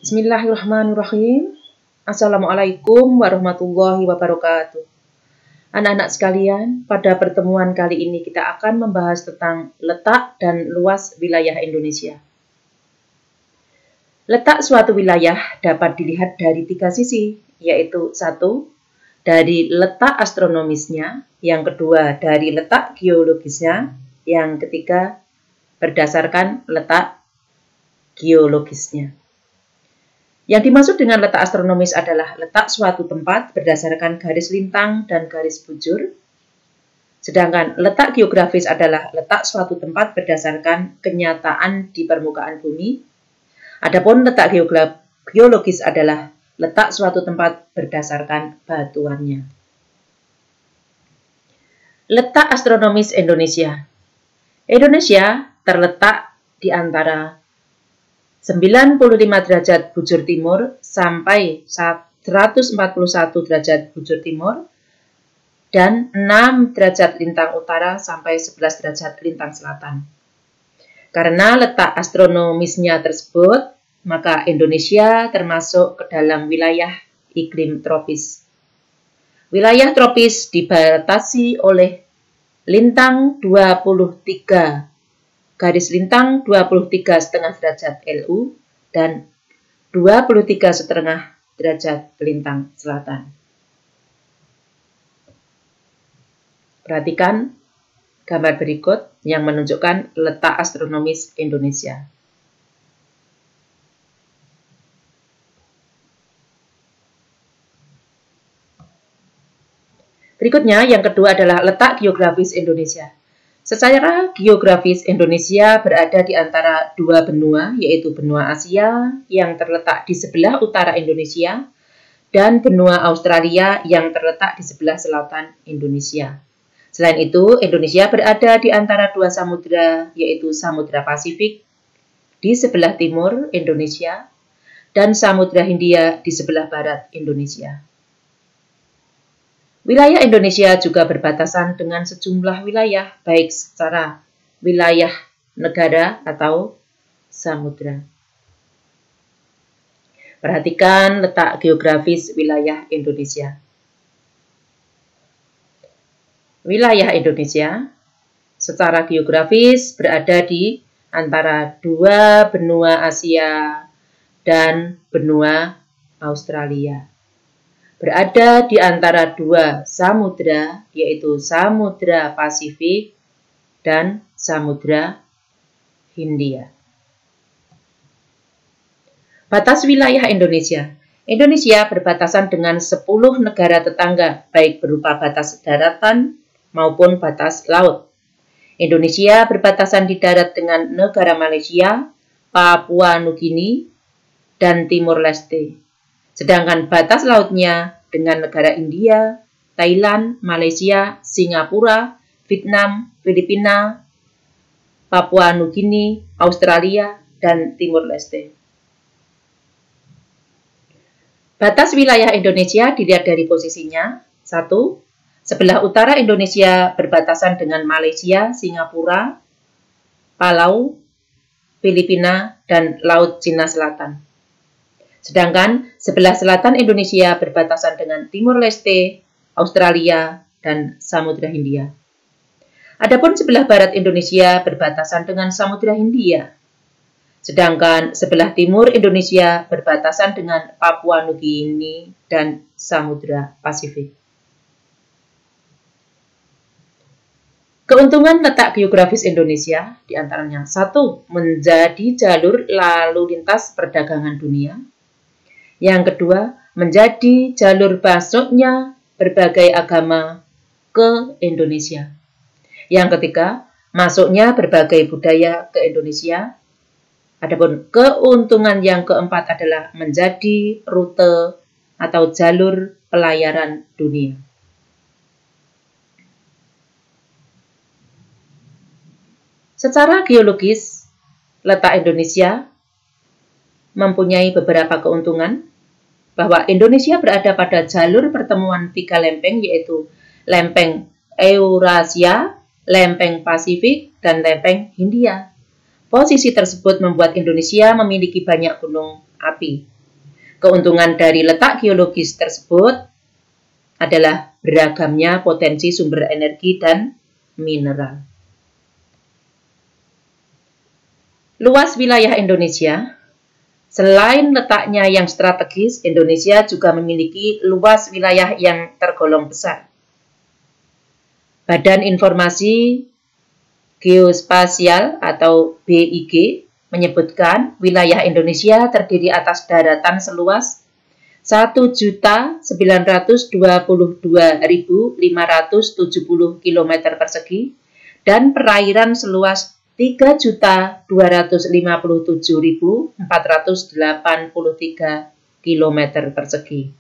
Bismillahirrahmanirrahim. Assalamualaikum warahmatullahi wabarakatuh. Anak-anak sekalian, pada pertemuan kali ini kita akan membahas tentang letak dan luas wilayah Indonesia. Letak suatu wilayah dapat dilihat dari 3 sisi, yaitu 1. Dari letak astronomisnya, yang kedua dari letak geologisnya, yang ketiga berdasarkan letak geologisnya. Yang dimaksud dengan letak astronomis adalah letak suatu tempat berdasarkan garis lintang dan garis bujur. Sedangkan letak geografis adalah letak suatu tempat berdasarkan kenyataan di permukaan bumi. Adapun letak geologis adalah letak suatu tempat berdasarkan batuannya. Letak astronomis Indonesia. Indonesia terletak di antara 95 derajat bujur timur sampai 141 derajat bujur timur dan 6 derajat lintang utara sampai 11 derajat lintang selatan. Karena letak astronomisnya tersebut, maka Indonesia termasuk ke dalam wilayah iklim tropis. Wilayah tropis dibatasi oleh lintang 23 garis lintang 23,5 derajat LU dan 23,5 derajat lintang selatan. Perhatikan gambar berikut yang menunjukkan letak astronomis Indonesia. Berikutnya, yang kedua adalah letak geografis Indonesia. Secara geografis, Indonesia berada di antara 2 benua, yaitu benua Asia yang terletak di sebelah utara Indonesia dan benua Australia yang terletak di sebelah selatan Indonesia. Selain itu, Indonesia berada di antara 2 samudra, yaitu Samudra Pasifik di sebelah timur Indonesia dan Samudra Hindia di sebelah barat Indonesia. Wilayah Indonesia juga berbatasan dengan sejumlah wilayah, baik secara wilayah negara atau samudra. Perhatikan letak geografis wilayah Indonesia. Wilayah Indonesia secara geografis berada di antara 2 benua Asia dan benua Australia. Berada di antara 2 samudra, yaitu Samudra Pasifik dan Samudra Hindia. Batas wilayah Indonesia. Indonesia berbatasan dengan 10 negara tetangga, baik berupa batas daratan maupun batas laut. Indonesia berbatasan di darat dengan negara Malaysia, Papua Nugini, dan Timor Leste. Sedangkan batas lautnya dengan negara India, Thailand, Malaysia, Singapura, Vietnam, Filipina, Papua Nugini, Australia, dan Timor Leste. Batas wilayah Indonesia dilihat dari posisinya. 1. Sebelah utara Indonesia berbatasan dengan Malaysia, Singapura, Palau, Filipina, dan Laut Cina Selatan. Sedangkan sebelah selatan Indonesia berbatasan dengan Timor Leste, Australia, dan Samudra Hindia. Adapun sebelah barat Indonesia berbatasan dengan Samudra Hindia. Sedangkan sebelah timur Indonesia berbatasan dengan Papua Nugini dan Samudra Pasifik. Keuntungan letak geografis Indonesia diantaranya 1. Menjadi jalur lalu lintas perdagangan dunia. Yang kedua, menjadi jalur masuknya berbagai agama ke Indonesia. Yang ketiga, masuknya berbagai budaya ke Indonesia. Adapun keuntungan yang keempat adalah menjadi rute atau jalur pelayaran dunia. Secara geologis, letak Indonesia mempunyai beberapa keuntungan, bahwa Indonesia berada pada jalur pertemuan 3 lempeng, yaitu lempeng Eurasia, lempeng Pasifik, dan lempeng Hindia. Posisi tersebut membuat Indonesia memiliki banyak gunung api, Keuntungan dari letak geologis tersebut adalah beragamnya potensi sumber energi dan mineral. Luas wilayah Indonesia. Selain letaknya yang strategis, Indonesia juga memiliki luas wilayah yang tergolong besar. Badan Informasi Geospasial atau BIG menyebutkan wilayah Indonesia terdiri atas daratan seluas 1.722.570 km persegi dan perairan seluas 3.257.483 km persegi.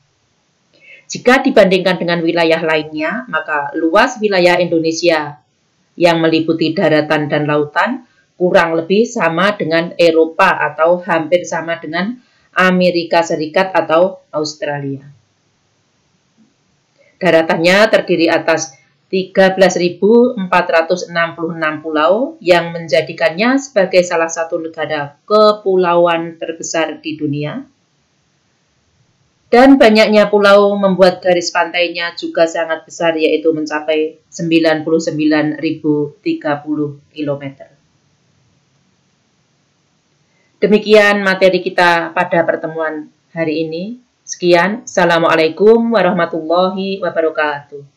Jika dibandingkan dengan wilayah lainnya, maka luas wilayah Indonesia yang meliputi daratan dan lautan kurang lebih sama dengan Eropa atau hampir sama dengan Amerika Serikat atau Australia. Daratannya terdiri atas 13.466 pulau yang menjadikannya sebagai salah satu negara kepulauan terbesar di dunia. Dan banyaknya pulau membuat garis pantainya juga sangat besar, yaitu mencapai 99.030 km. Demikian materi kita pada pertemuan hari ini. Sekian, Assalamualaikum warahmatullahi wabarakatuh.